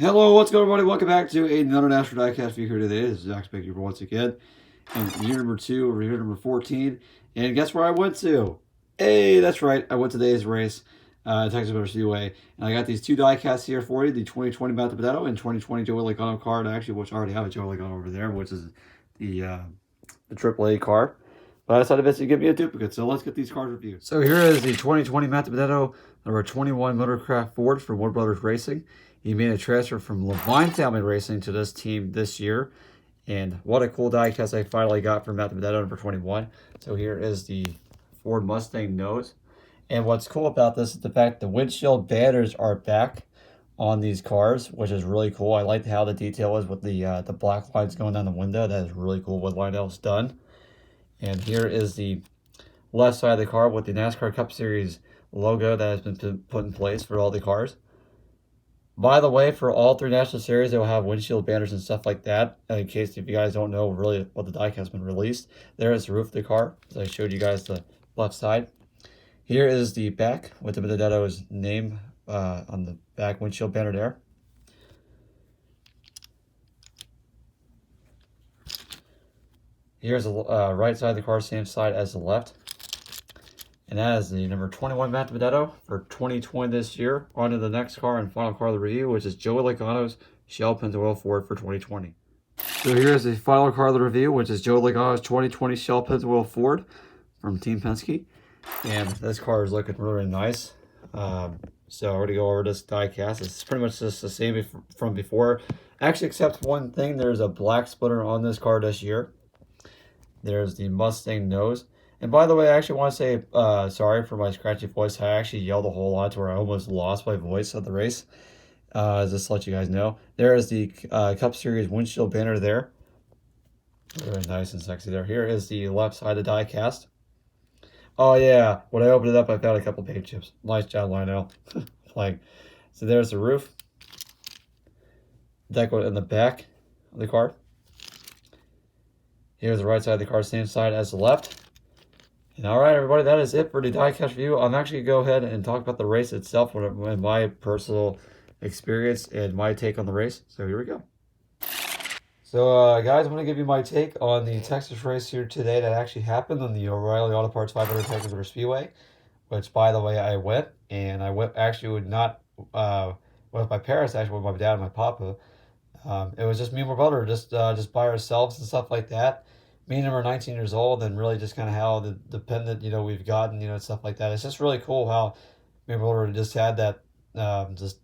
Hello, what's going on, everybody? Welcome back to another Nascar Diecast video here today. This is Zach speaking once again. And year number 2 over year number 14. And guess where I went to? Hey, that's right. I went to today's race, Texas Motor Speedway. And I got these two diecasts here for you, the 2020 DiBenedetto and 2020 Joey Logano card, actually, which I already have a Joey Logano over there, which is the AAA card. But I decided to give me a duplicate, so let's get these cards reviewed. So here is the 2020 DiBenedetto, number 21 Motorcraft Ford from Wood Brothers Racing. He made a transfer from Levine Family Racing to this team this year. And what a cool diecast I finally got from DiBenedetto number 21. So here is the Ford Mustang nose. And what's cool about this is the fact the windshield banners are back on these cars, which is really cool. I like how the detail is with the black lines going down the window. That is really cool what Lionel's done. And here is the left side of the car with the NASCAR Cup Series logo that has been put in place for all the cars. By the way, for all 3 National Series, they will have windshield banners and stuff like that. In case if you guys don't know really what the diecast has been released, there is the roof of the car, as I showed you guys the left side. Here is the back with the DiBenedetto's name on the back windshield banner there. Here's the right side of the car, same side as the left. And that is the number 21 DiBenedetto for 2020 this year. On to the next car and final car of the review, which is Joey Logano's Shell Pennzoil Ford for 2020. So here's the final car of the review, which is Joey Logano's 2020 Shell Pennzoil Ford from Team Penske. And this car is looking really nice. So I'm going to go over this diecast. It's pretty much just the same from before. Actually, except one thing, there's a black splitter on this car this year. There's the Mustang nose. And by the way, I actually want to say sorry for my scratchy voice. I actually yelled a whole lot to where I almost lost my voice at the race. Just to let you guys know. There is the Cup Series windshield banner there. Very nice and sexy there. Here is the left side of the diecast. Oh yeah, when I opened it up, I found a couple paint chips. Nice job, Lionel. Like, so there's the roof. Deco in the back of the car. Here's the right side of the car, same side as the left. And all right, everybody, that is it for the diecast review. I'm actually going to go ahead and talk about the race itself and my personal experience and my take on the race. So here we go. So, guys, I'm going to give you my take on the Texas race here today that actually happened on the O'Reilly Auto Parts 500 Texas Motor Speedway, which, by the way, I went. And I went actually with not with my parents, actually with my dad and my papa. It was just me and my brother, just by ourselves and stuff like that. Me and him are 19 years old, and really just kind of how the dependent, we've gotten, stuff like that. It's just really cool how me and my brother just had that, just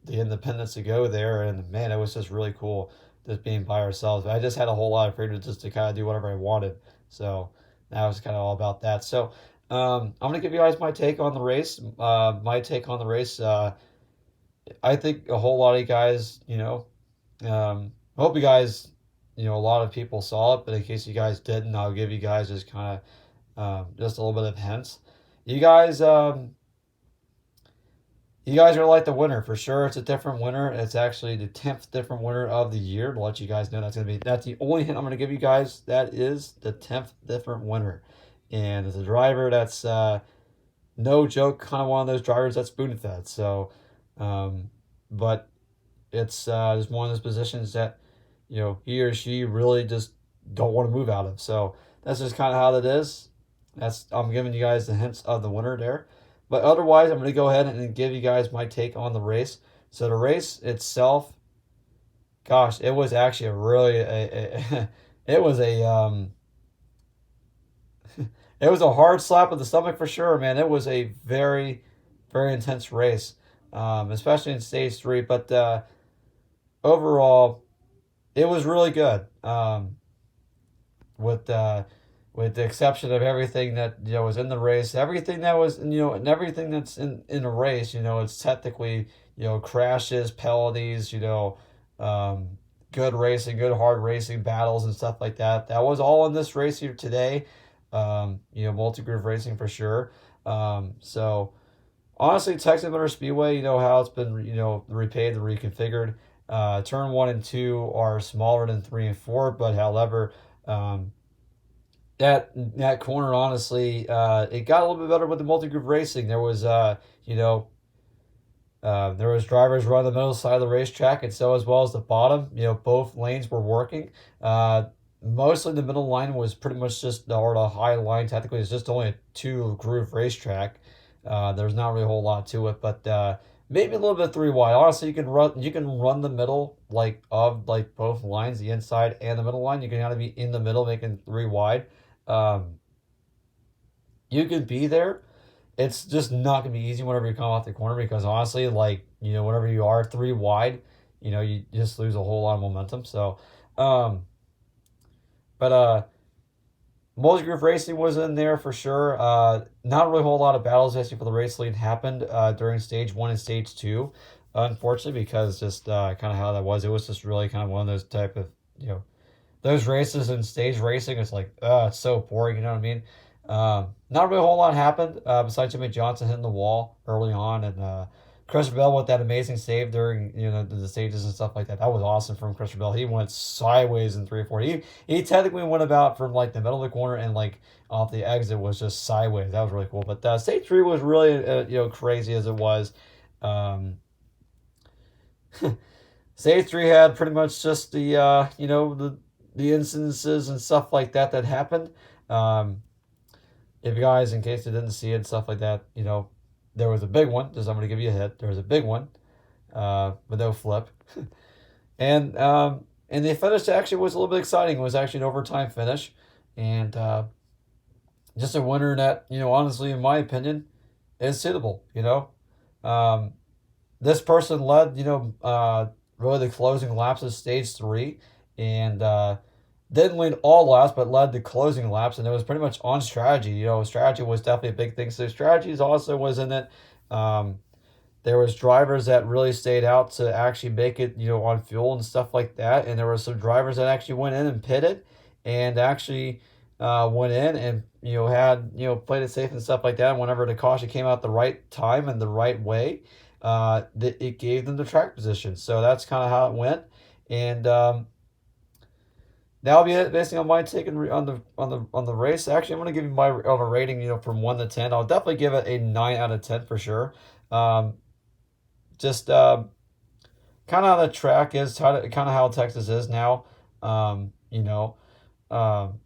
the independence to go there. And man, it was just really cool just being by ourselves. I just had a whole lot of freedom just to kind of do whatever I wanted. So that was kind of all about that. So I'm going to give you guys my take on the race. I think a whole lot of you guys, I hope you guys, a lot of people saw it, but in case you guys didn't, I'll give you guys just kind of just a little bit of hints. You guys are like the winner for sure. It's a different winner. It's actually the 10th different winner of the year. To let you guys know, that's the only hint I'm gonna give you guys. That is the 10th different winner, and as a driver, that's no joke. Kind of one of those drivers that's spoon fed. So, but it's just one of those positions that he or she really just don't want to move out of. So that's just kind of how that is. I'm giving you guys the hints of the winner there. But otherwise, I'm going to go ahead and give you guys my take on the race. So the race itself, gosh, it was actually it was a hard slap of the stomach for sure, man. It was a very, very intense race, especially in stage 3. But overall, it was really good, with the exception of everything that was in the race. Everything that was and everything that's in a race, it's technically crashes, penalties, good racing, good hard racing battles and stuff like that. That was all in this race here today. Multi-groove racing for sure. So honestly, Texas Motor Speedway, how it's been repaved and reconfigured. Turn 1 and 2 are smaller than 3 and 4, but however, that corner, honestly, it got a little bit better with the multi-groove racing. There was, There was drivers running the middle side of the racetrack, and so as well as the bottom. Both lanes were working. Mostly the middle line was pretty much just, or the high line technically is just only a two groove racetrack. There's not really a whole lot to it, but maybe a little bit three wide. Honestly, you can run the middle of both lines, the inside and the middle line. You can kind of be in the middle, making three wide. Um, you can be there. It's just not gonna be easy whenever you come off the corner because honestly, whenever you are three wide, you just lose a whole lot of momentum. So, um, but multi-group racing was in there for sure. Not really a whole lot of battles actually for the race lead happened during stage one and stage two, unfortunately, because just kind of how that was. It was just really kind of one of those type of those races in stage racing. It's like it's so boring. You know what I mean? Not really a whole lot happened besides Jimmy Johnson hitting the wall early on and Christopher Bell with that amazing save during the stages and stuff like that. That was awesome from Christopher Bell. He went sideways in 3 or 4. He technically went about from the middle of the corner and off the exit was just sideways. That was really cool. But stage three was really crazy as it was. Um, Stage three had pretty much just the instances and stuff like that happened. Um, if you guys, in case you didn't see it, stuff like that, there was a big one. Just I'm gonna give you a hit. There was a big one, with no flip, and the finish actually was a little bit exciting. It was actually an overtime finish, and just a winner that honestly, in my opinion, is suitable. Um, this person led really the closing laps of stage three, and didn't lead all laps, but led the closing laps, and it was pretty much on strategy. Strategy was definitely a big thing. So strategies also was in it. Um, there was drivers that really stayed out to actually make it, on fuel and stuff like that. And there were some drivers that actually went in and pitted, and actually went in and had played it safe and stuff like that. And whenever the caution came out the right time and the right way, it gave them the track position. So that's kind of how it went, and that'll be it, basically on my take on the race. Actually, I'm gonna give you my on a rating, from 1 to 10. I'll definitely give it a 9 out of 10 for sure. Um, just kind of how the track is, kind of how Texas is now.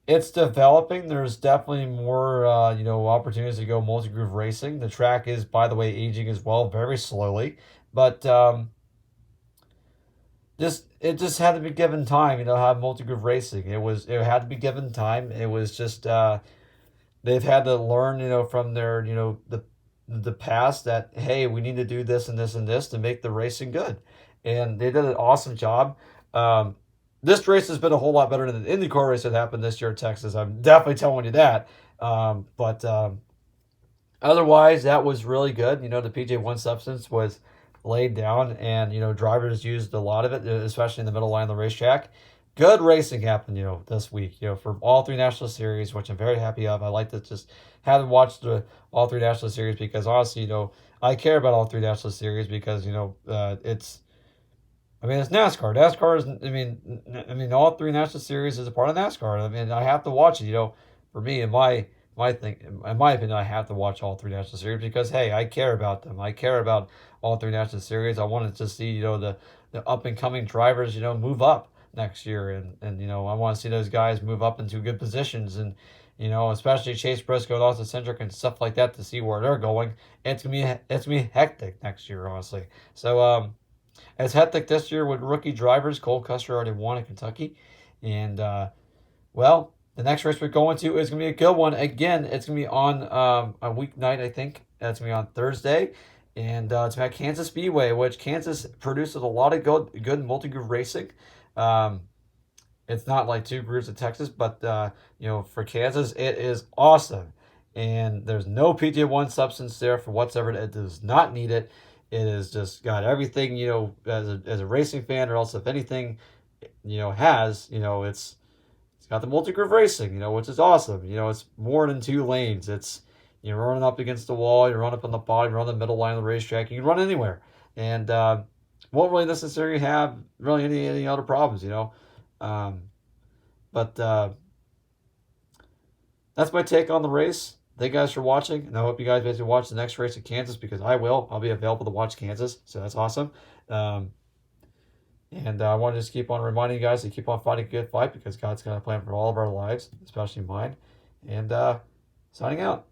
It's developing. There's definitely more opportunities to go multi groove racing. The track is, by the way, aging as well, very slowly, but it just had to be given time, have multi groove racing. It had to be given time. It was just they've had to learn, from their the past that hey, we need to do this and this and this to make the racing good, and they did an awesome job. This race has been a whole lot better than the IndyCar race that happened this year at Texas. I'm definitely telling you that. But otherwise, that was really good. The PJ1 substance was laid down, and drivers used a lot of it, especially in the middle line of the racetrack. Good racing happened, this week, for all three national series, which I'm very happy of. I like to just have watched all three national series because honestly, I care about all three national series because it's NASCAR. NASCAR is, all three national series is a part of NASCAR. I have to watch it. For me, in my opinion, I have to watch all three national series because hey, I care about them. I care about all three national series. I wanted to see the up and coming drivers move up next year, and I want to see those guys move up into good positions, and especially Chase Briscoe and Austin Cindric and stuff like that to see where they're going. It's gonna be hectic next year, honestly. So it's hectic this year with rookie drivers. Cole Custer already won in Kentucky, and well, the next race we're going to is going to be a good one. Again, it's going to be on a weeknight, I think. It's going to be on Thursday. And it's at Kansas Speedway, which Kansas produces a lot of good multi-groove racing. It's not like two grooves of Texas, but, for Kansas, it is awesome. And there's no PJ1 substance there for whatsoever. It does not need it. It has just got everything, as a racing fan, or else if anything, it's got the multi-groove racing, which is awesome. It's more than two lanes. It's you're running up against the wall, you run up on the bottom, you run the middle line of the racetrack. You can run anywhere, and won't really necessarily have really any other problems. But that's my take on the race. thank you guys for watching, and I hope you guys basically watch the next race in Kansas, because I will. I'll be available to watch Kansas, so that's awesome. And I want to just keep on reminding you guys to keep on fighting a good fight, because God's got a plan for all of our lives, especially mine. And signing out.